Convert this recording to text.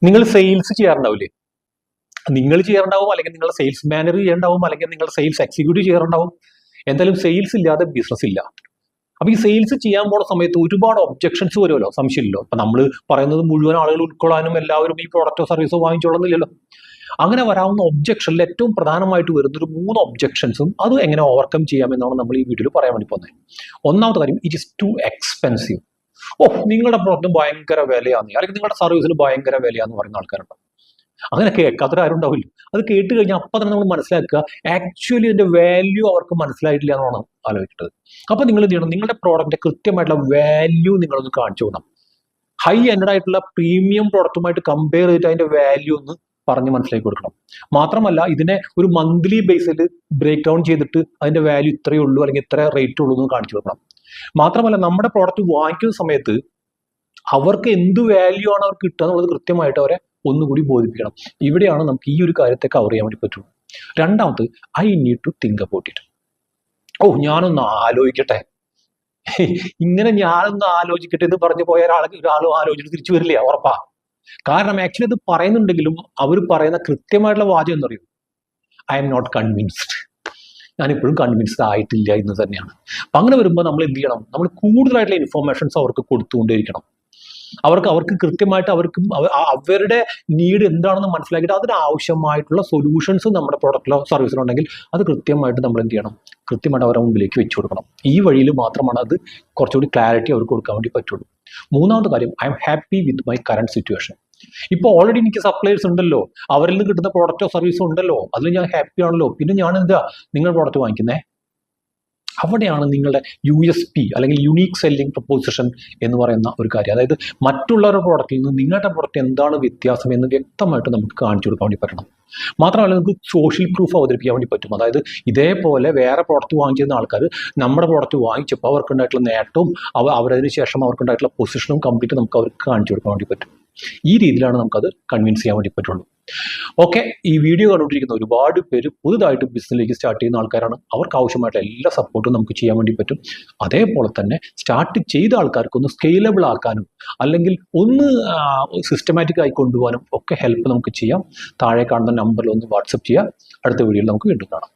നിങ്ങൾ സെയിൽസ് ചെയ്യാറുണ്ടാവില്ലേ? നിങ്ങൾ ചെയ്യാറുണ്ടാവും, അല്ലെങ്കിൽ നിങ്ങളുടെ സെയിൽസ് മാനേജർ ചെയ്യാറുണ്ടാവും, അല്ലെങ്കിൽ നിങ്ങളുടെ സെയിൽസ് എക്സിക്യൂട്ടീവ് ചെയ്യാറുണ്ടാവും. എന്തായാലും സെയിൽസ് ഇല്ലാതെ ബിസിനസ് ഇല്ല. അപ്പൊ ഈ സെയിൽസ് ചെയ്യാൻ പോണ സമയത്ത് ഒരുപാട് ഒബ്ജക്ഷൻസ് വരുമല്ലോ, സംശയമില്ലല്ലോ. അപ്പൊ നമ്മൾ പറയുന്നത് മുഴുവൻ ആളുകൾ ഉൾക്കൊള്ളാനും എല്ലാവരും ഈ പ്രോഡക്റ്റോ സർവീസോ വാങ്ങിച്ചോളുന്നില്ലല്ലോ. അങ്ങനെ വരാവുന്ന ഒബ്ജക്ഷനിൽ ഏറ്റവും പ്രധാനമായിട്ട് വരുന്ന ഒരു 3 ഒബ്ജക്ഷൻസും അത് എങ്ങനെ ഓവർകം ചെയ്യാമെന്നാണ് നമ്മൾ ഈ വീഡിയോയിൽ പറയാൻ വേണ്ടി പോകുന്നത്. ഒന്നാമത്തെ കാര്യം, ഇറ്റ് ഇസ് ടു എക്സ്പെൻസീവ്. നിങ്ങളുടെ പ്രോഡക്റ്റ് ഭയങ്കര വിലയാണ്, അല്ലെങ്കിൽ നിങ്ങളുടെ സർവീസിന് ഭയങ്കര വിലയാന്ന് പറയുന്ന ആൾക്കാരുണ്ട്. അങ്ങനെ കേൾക്കാത്തൊരാരും ഉണ്ടാവില്ല. അത് കേട്ട് കഴിഞ്ഞാൽ അപ്പം തന്നെ നമ്മൾ മനസ്സിലാക്കുക ആക്ച്വലി ഇതിന്റെ വാല്യൂ അവർക്ക് മനസ്സിലായിട്ടില്ല എന്നാണ് ആലോചിക്കേണ്ടത്. അപ്പൊ നിങ്ങൾ എന്ത് ചെയ്യണം, നിങ്ങളുടെ പ്രോഡക്റ്റിന്റെ കൃത്യമായിട്ടുള്ള വാല്യൂ നിങ്ങളൊന്ന് കാണിച്ചു കൊടുക്കണം. ഹൈ എൻഡ് ആയിട്ടുള്ള പ്രീമിയം പ്രോഡക്റ്റുമായിട്ട് കമ്പയർ ചെയ്തിട്ട് അതിന്റെ വാല്യൂ ഒന്ന് പറഞ്ഞ് മനസ്സിലാക്കി കൊടുക്കണം. മാത്രമല്ല ഇതിനെ ഒരു മന്ത്ലി ബേസിൽ ബ്രേക്ക് ഡൗൺ ചെയ്തിട്ട് അതിന്റെ വാല്യൂ ഇത്രയേ ഉള്ളൂ അല്ലെങ്കിൽ ഇത്ര റേറ്റ് ഉള്ളൂ എന്ന് കാണിച്ചു കൊടുക്കണം. മാത്രമല്ല നമ്മുടെ പ്രോഡക്റ്റ് വാങ്ങിക്കുന്ന സമയത്ത് അവർക്ക് എന്ത് വാല്യൂ ആണ് അവർക്ക് കിട്ടുക എന്നുള്ളത് കൃത്യമായിട്ട് അവരെ ഒന്നുകൂടി ബോധിപ്പിക്കണം. ഇവിടെയാണ് നമുക്ക് ഈ ഒരു കാര്യത്തെ കവർ ചെയ്യാൻ വേണ്ടി പറ്റുള്ളൂ. രണ്ടാമത്, I need to think about it. ഞാനൊന്ന് ആലോചിക്കട്ടെ. ഇങ്ങനെ ഞാനൊന്ന് ആലോചിക്കട്ടെ എന്ന് പറഞ്ഞു പോയ ഒരാളും ആലോചിച്ചിട്ട് തിരിച്ചു വരില്ല, ഉറപ്പാ. കാരണം ആക്ച്വലി അത് പറയുന്നുണ്ടെങ്കിലും അവർ പറയുന്ന കൃത്യമായിട്ടുള്ള വാചകം എന്ന് പറയും, ഐ എം നോട്ട് കൺവിൻസ്ഡ്. ഞാനിപ്പോഴും കൺവിൻസ്ഡ് ആയിട്ടില്ല എന്ന് തന്നെയാണ്. അപ്പൊ അങ്ങനെ വരുമ്പോൾ നമ്മൾ എന്ത് ചെയ്യണം, നമ്മൾ കൂടുതലായിട്ടുള്ള ഇൻഫോർമേഷൻസ് അവർക്ക് കൊടുത്തുകൊണ്ടേയിരിക്കണം. അവർക്ക് കൃത്യമായിട്ട് അവരുടെ നീഡ് എന്താണെന്ന് മനസ്സിലാക്കിയിട്ട് അതിനാവശ്യമായിട്ടുള്ള സൊല്യൂഷൻസ് നമ്മുടെ പ്രോഡക്റ്റിലോ സർവീസിലോ ഉണ്ടെങ്കിൽ അത് കൃത്യമായിട്ട് നമ്മൾ എന്ത് ചെയ്യണം, കൃത്യമായിട്ട് അവരുടെ മുമ്പിലേക്ക് വെച്ചു കൊടുക്കണം. ഈ വഴിയിൽ മാത്രമാണ് അത് കുറച്ചുകൂടി ക്ലാരിറ്റി അവർക്ക് കൊടുക്കാൻ വേണ്ടി പറ്റുള്ളൂ. മൂന്നാമത്തെ കാര്യം, I am happy with my current situation. ഇപ്പോൾ ഓൾറെഡി എനിക്ക് സപ്ലൈസ് ഉണ്ടല്ലോ, അവരിൽ നിന്ന് കിട്ടുന്ന പ്രോഡക്റ്റോ സർവീസോ ഉണ്ടല്ലോ, അതിൽ ഞാൻ ഹാപ്പി ആണല്ലോ. പിന്നെ ഞാൻ എന്താ നിങ്ങൾ പ്രോഡക്റ്റ് വാങ്ങിക്കുന്നേ? അവിടെയാണ് നിങ്ങളുടെ USP അല്ലെങ്കിൽ യുണീക്ക് സെല്ലിംഗ് പ്രൊപ്പോസിഷൻ എന്ന് പറയുന്ന ഒരു കാര്യം. അതായത് മറ്റുള്ളവരുടെ പ്രോഡക്റ്റിൽ നിന്ന് നിങ്ങളുടെ പ്രോഡക്റ്റ് എന്താണ് വ്യത്യാസം എന്ന് വ്യക്തമായിട്ട് നമുക്ക് കാണിച്ചു കൊടുക്കാൻ വേണ്ടി പറ്റണം. മാത്രമല്ല നമുക്ക് സോഷ്യൽ പ്രൂഫ് അവതരിപ്പിക്കാൻ വേണ്ടി പറ്റും. അതായത് ഇതേപോലെ വേറെ പ്രോഡക്റ്റ് വാങ്ങിച്ചിരുന്ന ആൾക്കാർ നമ്മുടെ പ്രോഡക്റ്റ് വാങ്ങിച്ചപ്പോൾ അവർക്കുണ്ടായിട്ടുള്ള നേട്ടവും അവരതിന് ശേഷം അവർക്കുണ്ടായിട്ടുള്ള പൊസിഷനും കംപ്ലീറ്റ് നമുക്ക് അവർക്ക് കാണിച്ചു കൊടുക്കാൻ വേണ്ടി പറ്റും. ഈ രീതിയിലാണ് നമുക്കത് കൺവിൻസ് ചെയ്യാൻ വേണ്ടി പറ്റുള്ളൂ. ഓക്കെ, ഈ വീഡിയോ കണ്ടുകൊണ്ടിരിക്കുന്ന ഒരുപാട് പേര് പുതുതായിട്ട് ബിസിനസ്സിലേക്ക് സ്റ്റാർട്ട് ചെയ്യുന്ന ആൾക്കാരാണ്. അവർക്ക് ആവശ്യമായിട്ടുള്ള എല്ലാ സപ്പോർട്ടും നമുക്ക് ചെയ്യാൻ വേണ്ടി പറ്റും. അതേപോലെ തന്നെ സ്റ്റാർട്ട് ചെയ്ത ആൾക്കാർക്ക് ഒന്ന് സ്കെയിലബിൾ ആക്കാനും അല്ലെങ്കിൽ ഒന്ന് സിസ്റ്റമാറ്റിക് ആയി കൊണ്ടുപോകാനും ഒക്കെ ഹെൽപ്പ് നമുക്ക് ചെയ്യാം. താഴെ കാണുന്ന നമ്പറിൽ ഒന്ന് വാട്സപ്പ് ചെയ്യാം. അടുത്ത വീഡിയോയിൽ നമുക്ക് വീണ്ടും കാണാം.